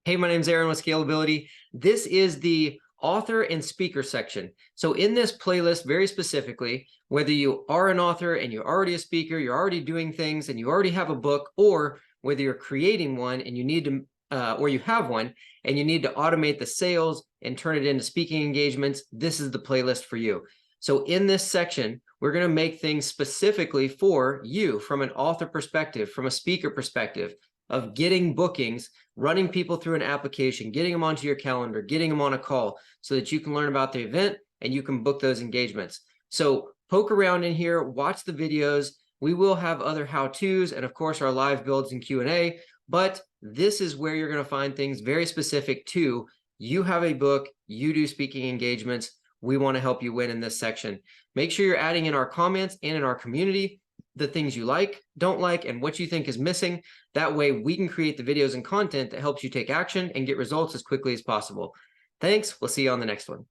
Hey, my name's Aaron with Scalability. This is the author and speaker section. So in this playlist, very specifically, whether you are an author and you're already a speaker, you're already doing things and you already have a book, or whether you're creating one and you need to, or you have one and you need to automate the sales and turn it into speaking engagements, this is the playlist for you. So in this section, we're going to make things specifically for you from an author perspective, from a speaker perspective, of getting bookings, running people through an application, getting them onto your calendar, getting them on a call so that you can learn about the event and you can book those engagements. So poke around in here, watch the videos. We will have other how-tos and of course our live builds and Q&A, but this is where you're going to find things very specific to you have a book, you do speaking engagements. We want to help you win in this section. Make sure you're adding in our comments and in our community the things you like, don't like, and what you think is missing. That way we can create the videos and content that helps you take action and get results as quickly as possible. Thanks. We'll see you on the next one.